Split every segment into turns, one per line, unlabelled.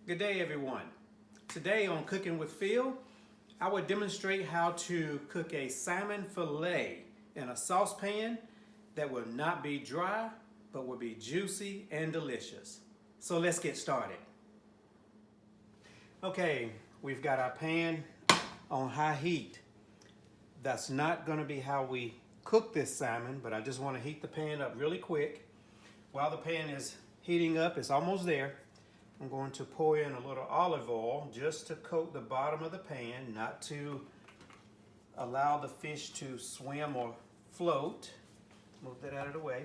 Good day, everyone. Today on Cooking with Phil, I will demonstrate how to cook a salmon fillet in a saucepan that will not be dry, but will be juicy and delicious. So let's get started. Okay, we've got our pan on high heat. That's not going to be how we cook this salmon, but I just want to heat the pan up really quick. While the pan is heating up, it's almost there. I'm going to pour in a little olive oil just to coat the bottom of the pan, not to allow the fish to swim or float. Move that out of the way.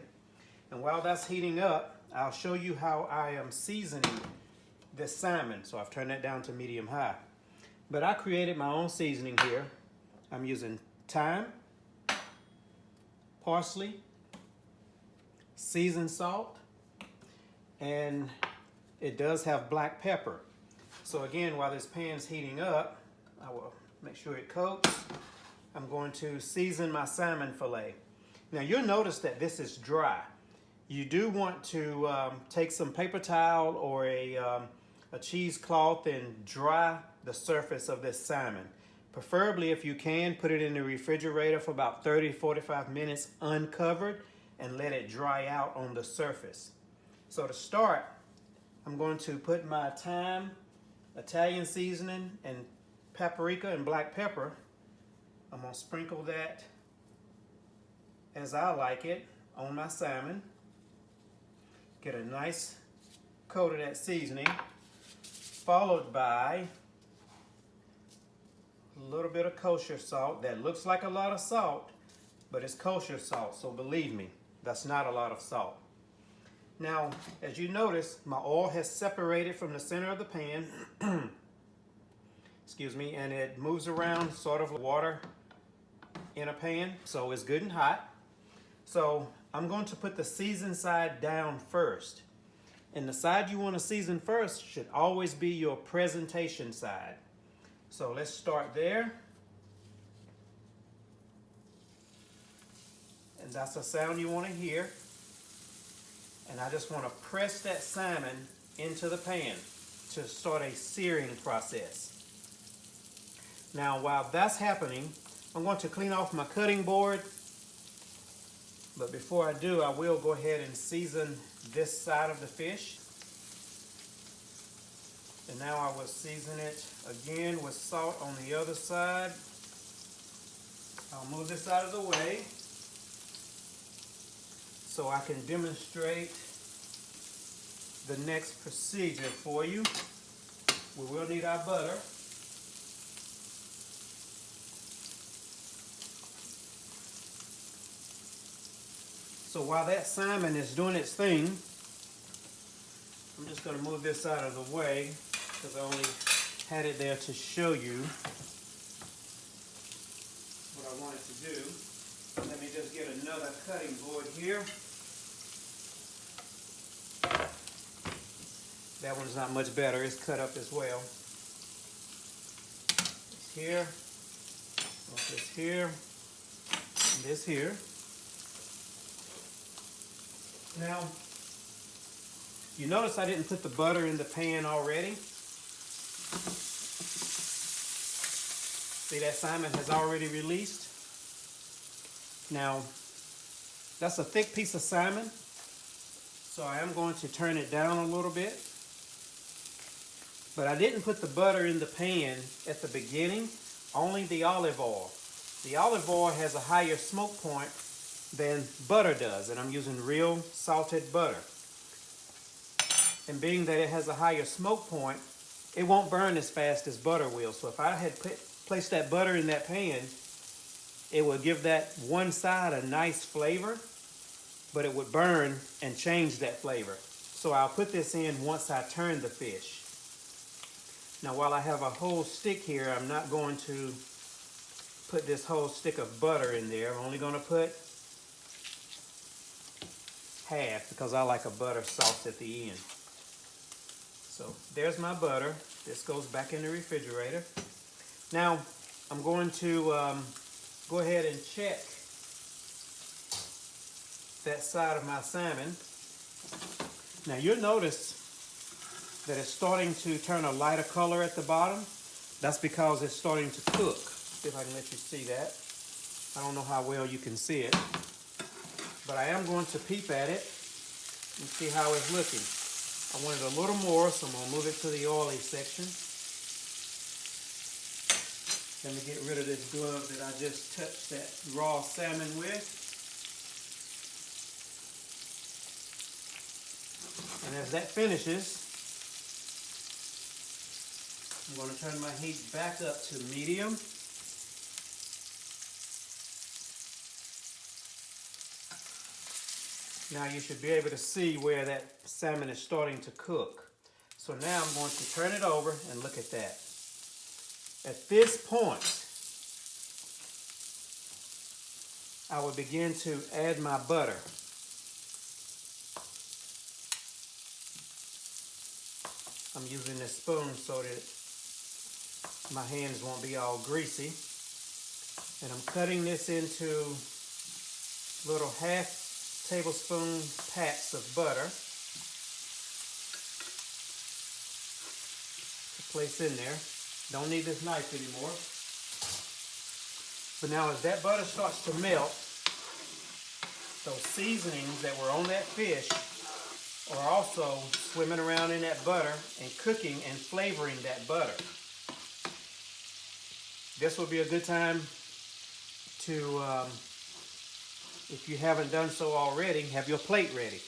And while that's heating up, I'll show you how I am seasoning this salmon. So I've turned that down to medium high. But I created my own seasoning here. I'm using thyme, parsley, seasoned salt, and it does have black pepper. So again, while this pan's heating up, I will make sure it coats. I'm going to season my salmon fillet. Now you'll notice that this is dry. You do want to take some paper towel or a cheesecloth and dry the surface of this salmon. Preferably, if you can, put it in the refrigerator for about 30-45 minutes uncovered and let it dry out on the surface. So to start, I'm going to put my thyme, Italian seasoning, and paprika and black pepper. I'm going to sprinkle that as I like it on my salmon. Get a nice coat of that seasoning, followed by a little bit of kosher salt. That looks like a lot of salt, but it's kosher salt, so believe me, that's not a lot of salt. Now, as you notice, my oil has separated from the center of the pan, excuse me, and it moves around sort of like water in a pan, so it's good and hot. So I'm going to put the seasoned side down first. And the side you want to season first should always be your presentation side. So let's start there. And that's the sound you want to hear. And I just want to press that salmon into the pan to start a searing process. Now, while that's happening, I'm going to clean off my cutting board. But before I do, I will go ahead and season this side of the fish. And now I will season it again with salt on the other side. I'll move this out of the way so I can demonstrate the next procedure for you. We will need our butter. So while that salmon is doing its thing, I'm just going to move this out of the way because I only had it there to show you what I wanted to do. Let me just get another cutting board here. That one's not much better. It's cut up as well. It's here. This here. And this here. Now, you notice I didn't put the butter in the pan already. See, that salmon has already released. Now, that's a thick piece of salmon, so I am going to turn it down a little bit. But I didn't put the butter in the pan at the beginning, only the olive oil. The olive oil has a higher smoke point than butter does, and I'm using real salted butter. And being that it has a higher smoke point, it won't burn as fast as butter will. So if I had placed that butter in that pan, it would give that one side a nice flavor, but it would burn and change that flavor. So I'll put this in once I turn the fish. Now while I have a whole stick here, I'm not going to put this whole stick of butter in there. I'm only going to put half because I like a butter sauce at the end. So there's my butter. This goes back in the refrigerator. Now I'm going to go ahead and check that side of my salmon. Now you'll notice that it's starting to turn a lighter color at the bottom, that's because it's starting to cook. See if I can let you see that. I don't know how well you can see it, but I am going to peep at it and see how it's looking. I want it a little more, so I'm going to move it to the oily section. Let me get rid of this glove that I just touched that raw salmon with. And as that finishes, I'm going to turn my heat back up to medium. Now you should be able to see where that salmon is starting to cook. So now I'm going to turn it over and look at that. At this point, I will begin to add my butter. I'm using this spoon so that my hands won't be all greasy. And I'm cutting this into little half tablespoon pats of butter to place in there. Don't need this knife anymore. But now as that butter starts to melt, those seasonings that were on that fish are also swimming around in that butter and cooking and flavoring that butter. This will be a good time to, if you haven't done so already, have your plate ready,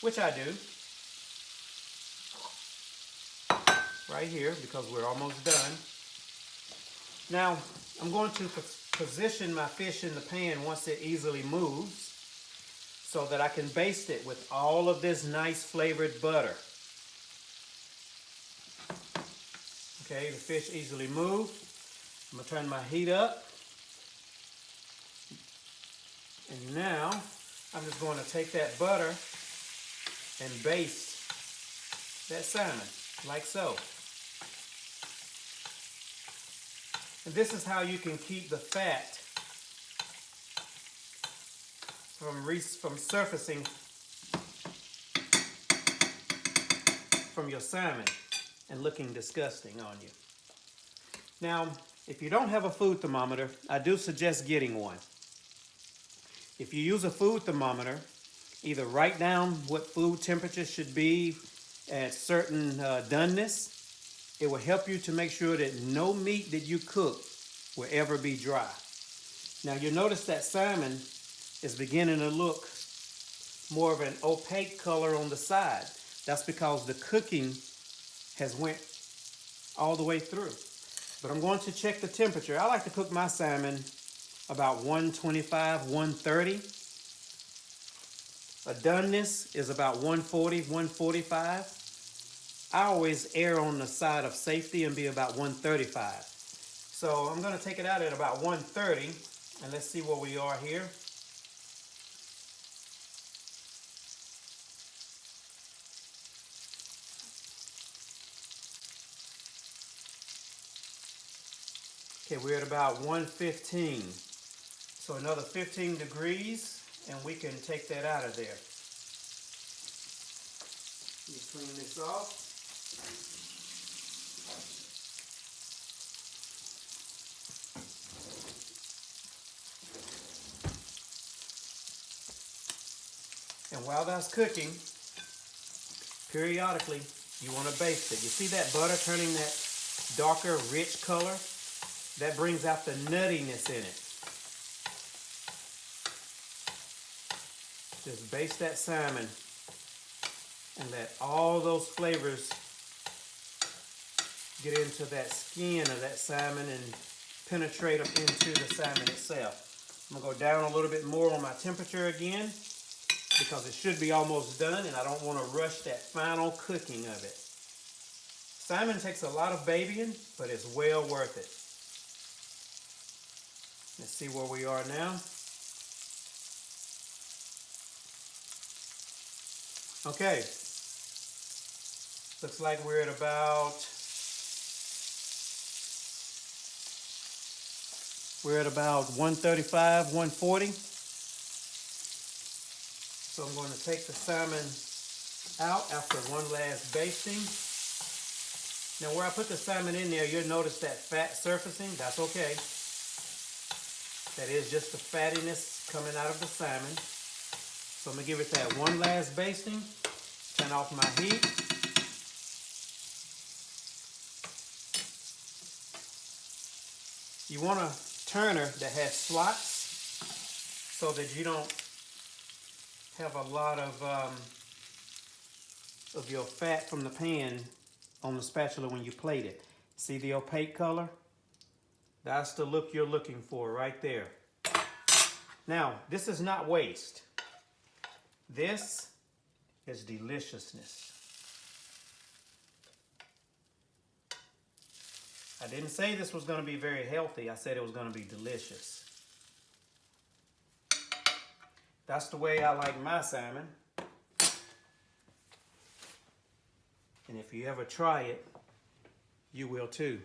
which I do right here because we're almost done. Now I'm going to position my fish in the pan once it easily moves, so that I can baste it with all of this nice flavored butter. Okay, the fish easily moved. I'm gonna turn my heat up. And now I'm just going to take that butter and baste that salmon, like so. And this is how you can keep the fat from surfacing from your salmon and looking disgusting on you. Now, if you don't have a food thermometer, I do suggest getting one. If you use a food thermometer, either write down what food temperature should be at certain doneness. It will help you to make sure that no meat that you cook will ever be dry. Now you'll notice that salmon is beginning to look more of an opaque color on the side. That's because the cooking has went all the way through. But I'm going to check the temperature. I like to cook my salmon about 125, 130. A doneness is about 140, 145. I always err on the side of safety and be about 135. So I'm going to take it out at about 130, and let's see where we are here. Okay, we're at about 115. So another 15 degrees, and we can take that out of there. Let me clean this off. And while that's cooking, periodically you want to baste it. You see that butter turning that darker, rich color? That brings out the nuttiness in it. Just baste that salmon and let all those flavors get into that skin of that salmon and penetrate up into the salmon itself. I'm going to go down a little bit more on my temperature again because it should be almost done, and I don't want to rush that final cooking of it. Salmon takes a lot of babying, but it's well worth it. Let's see where we are now. Okay, looks like we're at about 135, 140. So I'm going to take the salmon out after one last basting. Now where I put the salmon in there, you'll notice that fat surfacing. That's okay. That is just the fattiness coming out of the salmon. So I'm gonna give it that one last basting. Turn off my heat. You want a turner that has slots so that you don't have a lot of your fat from the pan on the spatula when you plate it. See the opaque color? That's the look you're looking for right there. Now, this is not waste. This is deliciousness. I didn't say this was going to be very healthy. I said it was going to be delicious. That's the way I like my salmon. And if you ever try it, you will too.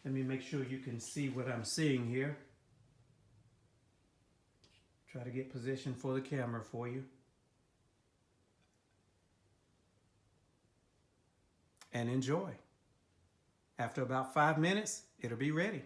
Let me make sure you can see what I'm seeing here. Try to get position for the camera for you. And enjoy. After about 5 minutes, it'll be ready.